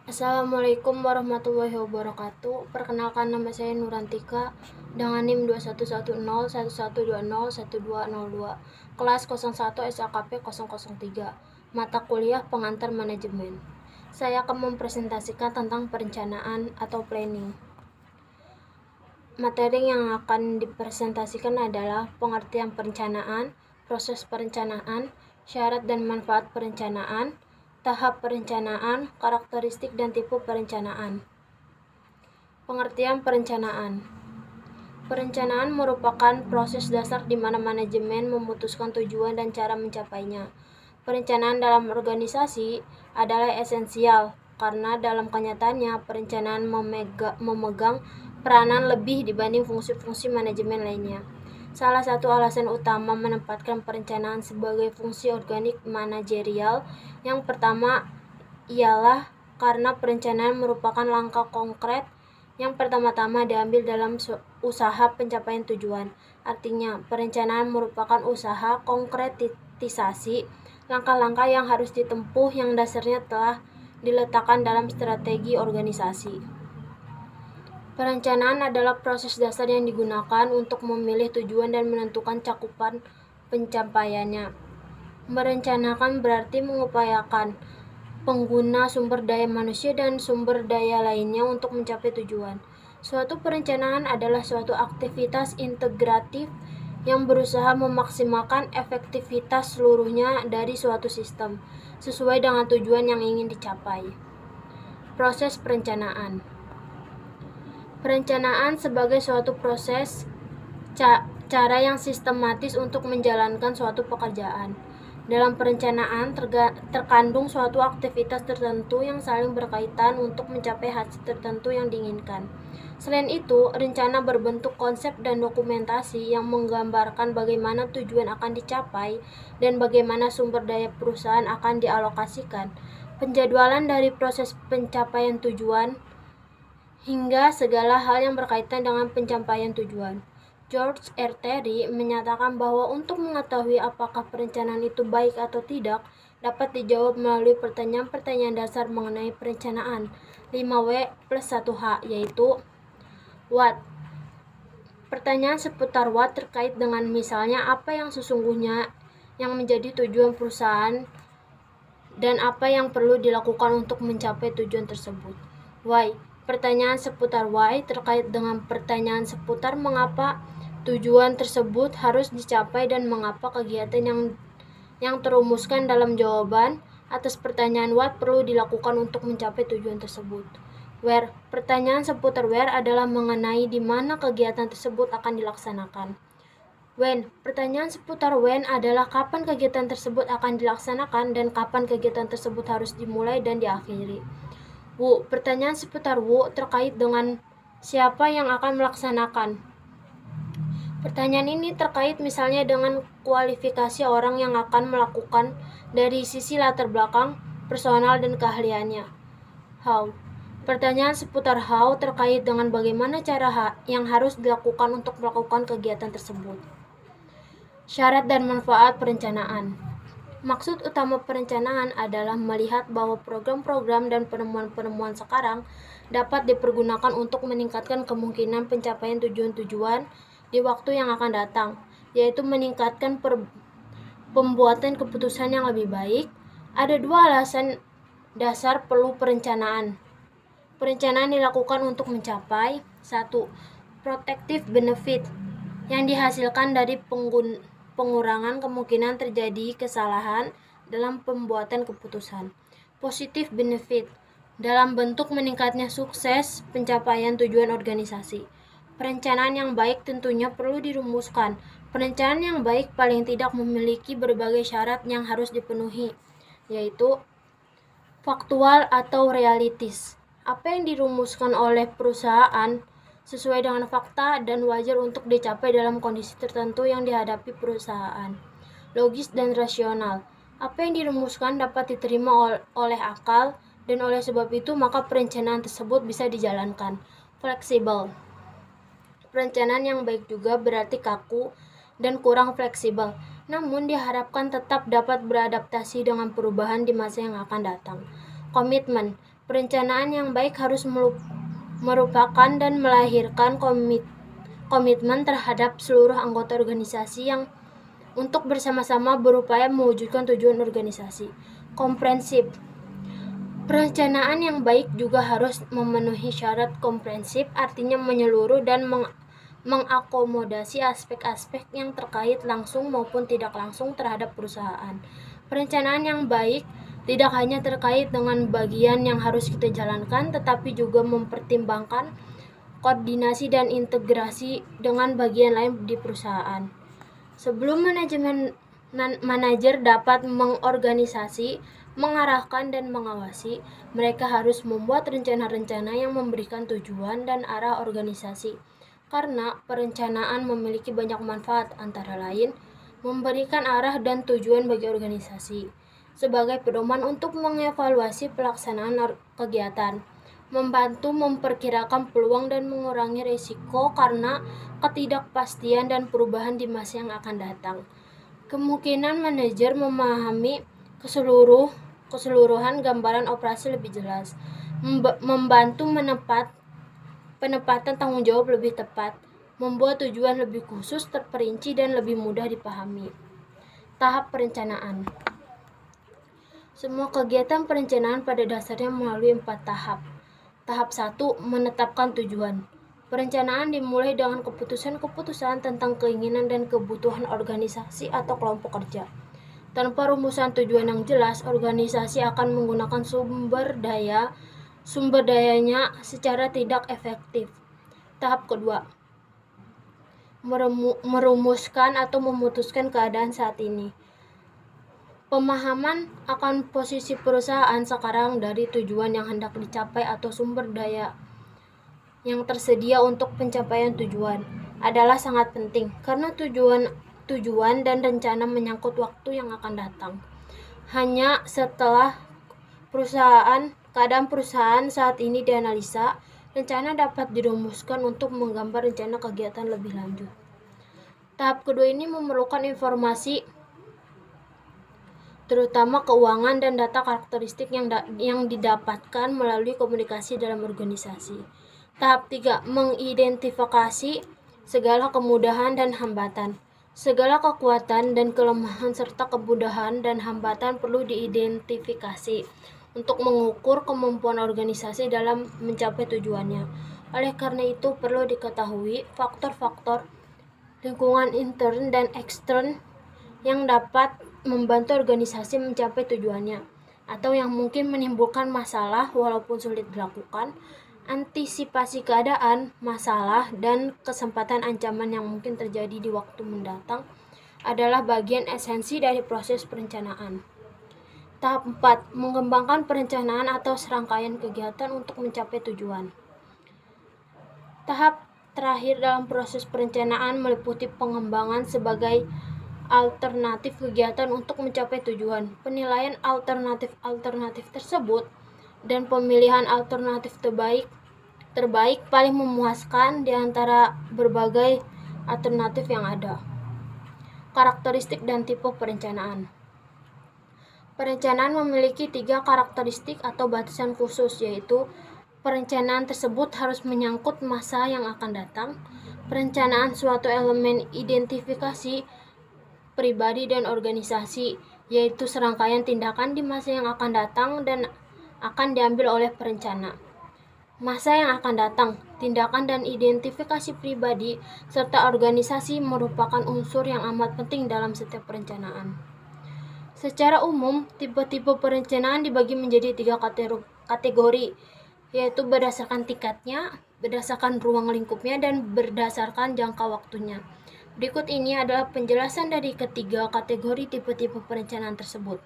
Assalamualaikum warahmatullahi wabarakatuh. Perkenalkan, nama saya Nurantika dengan NIM 211011201202, kelas 01 SAKP 003, mata kuliah pengantar manajemen. Saya akan mempresentasikan tentang perencanaan atau planning. Materi yang akan dipresentasikan adalah pengertian perencanaan, proses perencanaan, syarat dan manfaat perencanaan, tahap perencanaan, karakteristik dan tipe perencanaan. Pengertian perencanaan. Perencanaan merupakan proses dasar di mana manajemen memutuskan tujuan dan cara mencapainya. Perencanaan dalam organisasi adalah esensial karena dalam kenyataannya perencanaan memegang peranan lebih dibanding fungsi-fungsi manajemen lainnya. Salah satu alasan utama menempatkan perencanaan sebagai fungsi organik manajerial yang pertama ialah karena perencanaan merupakan langkah konkret yang pertama-tama diambil dalam usaha pencapaian tujuan. Artinya, perencanaan merupakan usaha konkretisasi langkah-langkah yang harus ditempuh yang dasarnya telah diletakkan dalam strategi organisasi. Perencanaan adalah proses dasar yang digunakan untuk memilih tujuan dan menentukan cakupan pencapaiannya. Merencanakan berarti mengupayakan pengguna sumber daya manusia dan sumber daya lainnya untuk mencapai tujuan. Suatu perencanaan adalah suatu aktivitas integratif yang berusaha memaksimalkan efektivitas seluruhnya dari suatu sistem, sesuai dengan tujuan yang ingin dicapai. Proses perencanaan. Perencanaan sebagai suatu proses cara yang sistematis untuk menjalankan suatu pekerjaan. Dalam perencanaan terkandung suatu aktivitas tertentu yang saling berkaitan untuk mencapai hasil tertentu yang diinginkan. Selain itu, rencana berbentuk konsep dan dokumentasi yang menggambarkan bagaimana tujuan akan dicapai dan bagaimana sumber daya perusahaan akan dialokasikan. Penjadwalan dari proses pencapaian tujuan hingga segala hal yang berkaitan dengan pencapaian tujuan. George R. Terry menyatakan bahwa untuk mengetahui apakah perencanaan itu baik atau tidak, dapat dijawab melalui pertanyaan-pertanyaan dasar mengenai perencanaan 5W plus 1H, yaitu what. Pertanyaan seputar what terkait dengan misalnya apa yang sesungguhnya yang menjadi tujuan perusahaan dan apa yang perlu dilakukan untuk mencapai tujuan tersebut. Why. Pertanyaan seputar why terkait dengan pertanyaan seputar mengapa tujuan tersebut harus dicapai dan mengapa kegiatan yang terumuskan dalam jawaban atas pertanyaan what perlu dilakukan untuk mencapai tujuan tersebut. Where. Pertanyaan seputar where adalah mengenai di mana kegiatan tersebut akan dilaksanakan. When. Pertanyaan seputar when adalah kapan kegiatan tersebut akan dilaksanakan dan kapan kegiatan tersebut harus dimulai dan diakhiri. Who. Pertanyaan seputar who terkait dengan siapa yang akan melaksanakan. Pertanyaan ini terkait misalnya dengan kualifikasi orang yang akan melakukan dari sisi latar belakang, personal, dan keahliannya. How. Pertanyaan seputar how terkait dengan bagaimana cara yang harus dilakukan untuk melakukan kegiatan tersebut. Syarat dan manfaat perencanaan. Maksud utama perencanaan adalah melihat bahwa program-program dan penemuan-penemuan sekarang dapat dipergunakan untuk meningkatkan kemungkinan pencapaian tujuan-tujuan di waktu yang akan datang, yaitu meningkatkan pembuatan keputusan yang lebih baik. Ada dua alasan dasar perlu perencanaan. Perencanaan dilakukan untuk mencapai 1. Protective benefit yang dihasilkan dari pengurangan kemungkinan terjadi kesalahan dalam pembuatan keputusan. Positive benefit dalam bentuk meningkatnya sukses pencapaian tujuan organisasi. Perencanaan yang baik tentunya perlu dirumuskan. Perencanaan yang baik paling tidak memiliki berbagai syarat yang harus dipenuhi, yaitu faktual atau realistis. Apa yang dirumuskan oleh perusahaan sesuai dengan fakta dan wajar untuk dicapai dalam kondisi tertentu yang dihadapi perusahaan. Logis dan rasional. Apa yang dirumuskan dapat diterima oleh akal dan oleh sebab itu maka perencanaan tersebut bisa dijalankan. Fleksibel. Perencanaan yang baik juga berarti kaku dan kurang fleksibel, namun diharapkan tetap dapat beradaptasi dengan perubahan di masa yang akan datang. Komitmen. Perencanaan yang baik harus merupakan dan melahirkan komitmen terhadap seluruh anggota organisasi yang untuk bersama-sama berupaya mewujudkan tujuan organisasi. Komprehensif. Perencanaan yang baik juga harus memenuhi syarat komprehensif, artinya menyeluruh dan mengakomodasi aspek-aspek yang terkait langsung maupun tidak langsung terhadap perusahaan. Perencanaan yang baik tidak hanya terkait dengan bagian yang harus kita jalankan, tetapi juga mempertimbangkan koordinasi dan integrasi dengan bagian lain di perusahaan. Sebelum manajer dapat mengorganisasi, mengarahkan, dan mengawasi, mereka harus membuat rencana-rencana yang memberikan tujuan dan arah organisasi. Karena perencanaan memiliki banyak manfaat, antara lain memberikan arah dan tujuan bagi organisasi, sebagai pedoman untuk mengevaluasi pelaksanaan kegiatan, membantu memperkirakan peluang dan mengurangi risiko karena ketidakpastian dan perubahan di masa yang akan datang. Kemungkinan manajer memahami keseluruhan gambaran operasi lebih jelas, membantu penempatan tanggung jawab lebih tepat, membuat tujuan lebih khusus, terperinci, dan lebih mudah dipahami. Tahap perencanaan. Semua kegiatan perencanaan pada dasarnya melalui 4 tahap. Tahap 1, menetapkan tujuan. Perencanaan dimulai dengan keputusan-keputusan tentang keinginan dan kebutuhan organisasi atau kelompok kerja. Tanpa rumusan tujuan yang jelas, organisasi akan menggunakan sumber dayanya secara tidak efektif. Tahap kedua, merumuskan atau memutuskan keadaan saat ini. Pemahaman akan posisi perusahaan sekarang dari tujuan yang hendak dicapai atau sumber daya yang tersedia untuk pencapaian tujuan adalah sangat penting, karena tujuan dan rencana menyangkut waktu yang akan datang. Hanya setelah keadaan perusahaan saat ini dianalisa, rencana dapat dirumuskan untuk menggambar rencana kegiatan lebih lanjut. Tahap kedua ini memerlukan informasi, terutama keuangan dan data karakteristik yang didapatkan melalui komunikasi dalam organisasi. Tahap 3, mengidentifikasi segala kemudahan dan hambatan. Segala kekuatan dan kelemahan serta kemudahan dan hambatan perlu diidentifikasi untuk mengukur kemampuan organisasi dalam mencapai tujuannya. Oleh karena itu, perlu diketahui faktor-faktor lingkungan intern dan ekstern yang dapat membantu organisasi mencapai tujuannya, atau yang mungkin menimbulkan masalah walaupun sulit dilakukan. Antisipasi keadaan, masalah, dan kesempatan ancaman yang mungkin terjadi di waktu mendatang adalah bagian esensi dari proses perencanaan. Tahap 4, mengembangkan perencanaan atau serangkaian kegiatan untuk mencapai tujuan. Tahap terakhir dalam proses perencanaan meliputi pengembangan sebagai alternatif kegiatan untuk mencapai tujuan, penilaian alternatif tersebut, dan pemilihan alternatif terbaik paling memuaskan di antara berbagai alternatif yang ada. Karakteristik dan tipe perencanaan. Perencanaan memiliki 3 karakteristik atau batasan khusus, yaitu perencanaan tersebut harus menyangkut masa yang akan datang, perencanaan suatu elemen identifikasi pribadi dan organisasi, yaitu serangkaian tindakan di masa yang akan datang dan akan diambil oleh perencana. Masa yang akan datang, tindakan dan identifikasi pribadi serta organisasi merupakan unsur yang amat penting dalam setiap perencanaan. Secara umum, tipe-tipe perencanaan dibagi menjadi 3 kategori, yaitu berdasarkan tingkatnya, berdasarkan ruang lingkupnya, dan berdasarkan jangka waktunya. Berikut ini adalah penjelasan dari ketiga kategori tipe-tipe perencanaan tersebut.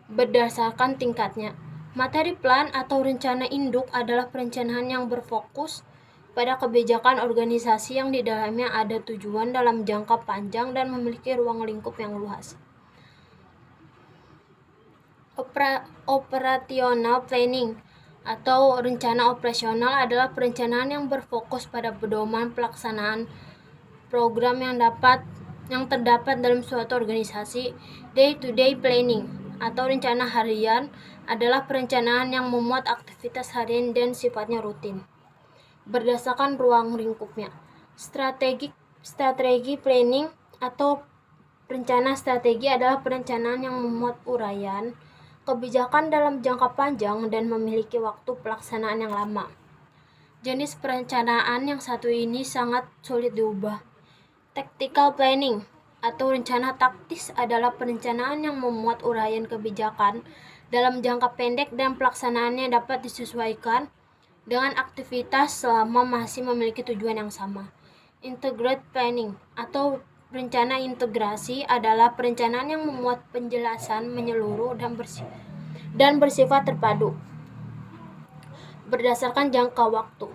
Berdasarkan tingkatnya, materi plan atau rencana induk adalah perencanaan yang berfokus pada kebijakan organisasi yang di dalamnya ada tujuan dalam jangka panjang dan memiliki ruang lingkup yang luas. Operational planning atau rencana operasional adalah perencanaan yang berfokus pada pedoman pelaksanaan program yang terdapat dalam suatu organisasi. Day-to-day planning atau rencana harian adalah perencanaan yang memuat aktivitas harian dan sifatnya rutin. Berdasarkan ruang lingkupnya, strategi planning atau rencana strategi adalah perencanaan yang memuat uraian kebijakan dalam jangka panjang dan memiliki waktu pelaksanaan yang lama. Jenis perencanaan yang satu ini sangat sulit diubah. Tactical planning atau rencana taktis adalah perencanaan yang memuat uraian kebijakan dalam jangka pendek dan pelaksanaannya dapat disesuaikan dengan aktivitas selama masih memiliki tujuan yang sama. Integrated planning atau rencana integrasi adalah perencanaan yang memuat penjelasan menyeluruh dan bersifat terpadu berdasarkan jangka waktu.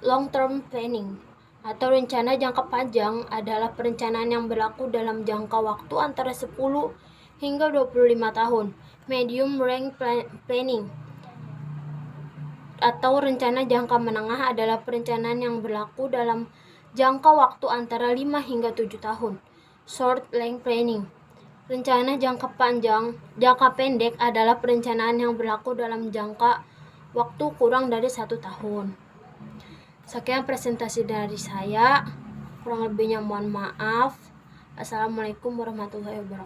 Long term planning atau rencana jangka panjang adalah perencanaan yang berlaku dalam jangka waktu antara 10 hingga 25 tahun. Medium range planning atau rencana jangka menengah adalah perencanaan yang berlaku dalam jangka waktu antara 5 hingga 7 tahun. Short range planning. Rencana jangka pendek adalah perencanaan yang berlaku dalam jangka waktu kurang dari 1 tahun. Sekian presentasi dari saya, kurang lebihnya mohon maaf. Assalamualaikum warahmatullahi wabarakatuh.